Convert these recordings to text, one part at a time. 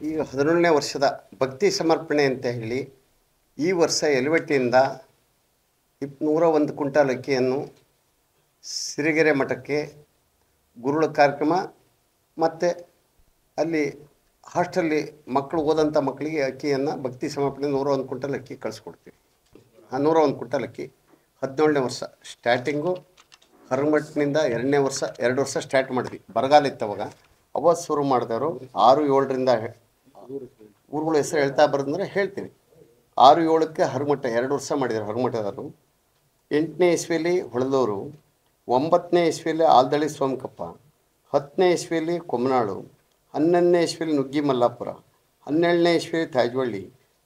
ಈಗ 17ನೇ ವರ್ಷದ ಭಕ್ತಿ ಸಮರ್ಪಣೆ ಅಂತ ಹೇಳಿ ಈ ವರ್ಷ ಯಲವಟ್ಟಿಯಿಂದ 101 ಕ್ವಿಂಟಾಲ್ ಅಕ್ಕಿಯನ್ನು ಸಿರಿಗೆರೆ ಮಠಕ್ಕೆ ಗುರುಳ ಕಾರ್ಯಕ್ರಮ ಮತ್ತು ಅಲ್ಲಿ ಹಾಸ್ಟೆಲ್ಲಿ ಮಕ್ಕಳು ಓದಂಥ ಮಕ್ಕಳಿಗೆ ಅಕ್ಕಿಯನ್ನು ಭಕ್ತಿ ಸಮರ್ಪಣೆ 101 ಕ್ವಿಂಟಾಲ್ ಅಕ್ಕಿ ಕಳಿಸ್ಕೊಡ್ತೀವಿ. ಆ 101 ಕ್ವಿಂಟಾಲ್ ಅಕ್ಕಿ 17ನೇ ವರ್ಷ ಸ್ಟಾರ್ಟಿಂಗು ಹರಮಠನಿಂದ 2ನೇ ವರ್ಷ 2 ವರ್ಷ ಸ್ಟಾರ್ಟ್ ಮಾಡಿದ್ವಿ. ಬರಗಾಲ ಇತ್ತು ಅವಾಗ ಶುರು ಮಾಡಿದವರು 6-7ರಿಂದ ಊರುಗಳ ಹೆಸರು ಹೇಳ್ತಾ ಬರೋದಂದ್ರೆ ಹೇಳ್ತೀನಿ. 6-7ಕ್ಕೆ ಹರಮಠ 2 ವರ್ಷ ಮಾಡಿದರು ಹರಮಠದವರು. 8ನೇ ಇಸ್ವಿಯಲ್ಲಿ ಹೊಳೆದವರು, 9ನೇ ಇಸ್ವಿಯಲ್ಲಿ ಆಲ್ದಳ್ಳಿ ಸೋಮಕಪ್ಪ, 10ನೇ ಇಸ್ವಿಯಲ್ಲಿ ಕೊಮ್ಮನಾಳು, 11ನೇ ಇಸ್ವಿಯಲ್ಲಿ ನುಗ್ಗಿ ಮಲ್ಲಾಪುರ, 12ನೇ ಇಸ್ವಿಯಲ್ಲಿ ತಾಜವಳ್ಳಿ,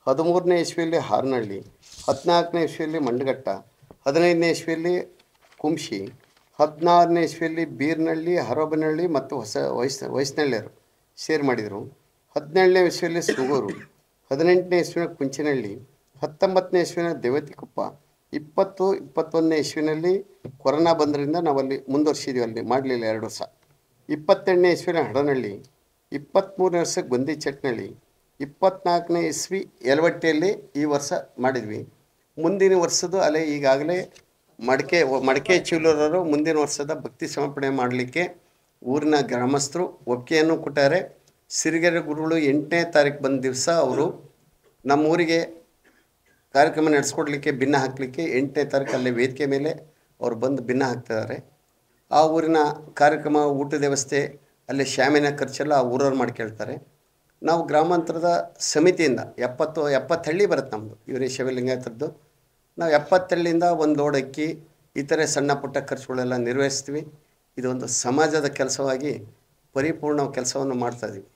13ನೇ ಇಸ್ವಿಯಲ್ಲಿ ಹಾರನಹಳ್ಳಿ, 14ನೇ ಇಸ್ವಿಯಲ್ಲಿ ಮಂಡಗಟ್ಟ, 15ನೇ ಇಸ್ವಿಯಲ್ಲಿ ಕುಂಶಿ, 16ನೇ ಇಸ್ವಿಯಲ್ಲಿ ಬೀರ್ನಹಳ್ಳಿ, ಹರೋಬನಹಳ್ಳಿ ಮತ್ತು ವಯಸ್ನಹಳ್ಳಿಯರು ಸೇರಿ ಮಾಡಿದರು. 17ನೇ ಇಸ್ವಿಯಲ್ಲಿ ಸುಗೂರು, 18ನೇ ಇಸ್ವಿನ ಕುಂಚಿನಹಳ್ಳಿ, 19ನೇ ಇಸ್ವಿನ ದೇವತಿಕೊಪ್ಪ, 20-21ನೇ ಇಸ್ವಿನಲ್ಲಿ ಕೊರೋನಾ ಬಂದರಿಂದ ನಾವಲ್ಲಿ ಮುಂದುವರ್ಸಿದ್ವಿ, ಅಲ್ಲಿ ಮಾಡಲಿಲ್ಲ 2 ವರ್ಷ. 22ನೇ ಇಸ್ವಿನ ಹಡನಹಳ್ಳಿ, 23ನೇ ವರ್ಷಕ್ಕೆ ಬಂದಿ ಚಟ್ನಳ್ಳಿ, 24ನೇ ಇಸ್ವಿ ಯಲವಟ್ಟಿಯಲ್ಲಿ ಈ ವರ್ಷ ಮಾಡಿದ್ವಿ. ಮುಂದಿನ ವರ್ಷದ್ದು ಅಲ್ಲೇ ಈಗಾಗಲೇ ಮಡಕೆ ಚೀಲೂರವರು ಮುಂದಿನ ವರ್ಷದ ಭಕ್ತಿ ಸಮರ್ಪಣೆ ಮಾಡಲಿಕ್ಕೆ ಊರಿನ ಗ್ರಾಮಸ್ಥರು ಒಪ್ಪಿಗೆಯನ್ನು ಕೊಟ್ಟಾರೆ. ಸಿರಿಗೆರೆ ಗುರುಗಳು 8ನೇ ತಾರೀಕು ಬಂದ ದಿವಸ ಅವರು ನಮ್ಮೂರಿಗೆ ಕಾರ್ಯಕ್ರಮ ನಡೆಸ್ಕೊಡ್ಲಿಕ್ಕೆ ಭಿನ್ನ ಹಾಕಲಿಕ್ಕೆ 8ನೇ ತಾರೀಕು ಅಲ್ಲೇ ವೇದಿಕೆ ಮೇಲೆ ಅವರು ಬಂದು ಭಿನ್ನ ಹಾಕ್ತಿದ್ದಾರೆ. ಆ ಊರಿನ ಕಾರ್ಯಕ್ರಮ, ಊಟದ ವ್ಯವಸ್ಥೆ, ಅಲ್ಲಿ ಶಾಮಿನ ಖರ್ಚೆಲ್ಲ ಆ ಊರವ್ರು ಮಾಡ್ಕೊಳ್ತಾರೆ. ನಾವು ಗ್ರಾಮಾಂತರದ ಸಮಿತಿಯಿಂದ 70 ಹಳ್ಳಿ ಬರುತ್ತೆ ನಮ್ಮದು, ಇವರೇ ಶಿವಲಿಂಗಾಯತರದ್ದು. ನಾವು 70 ಹಳ್ಳಿಯಿಂದ 1 ಲೋಡ್ ಅಕ್ಕಿ, ಇತರೆ ಸಣ್ಣ ಪುಟ್ಟ ಖರ್ಚುಗಳೆಲ್ಲ ನಿರ್ವಹಿಸ್ತೀವಿ. ಇದೊಂದು ಸಮಾಜದ ಕೆಲಸವಾಗಿ ಪರಿಪೂರ್ಣ ಕೆಲಸವನ್ನು ಮಾಡ್ತಾಯಿದ್ದೀವಿ.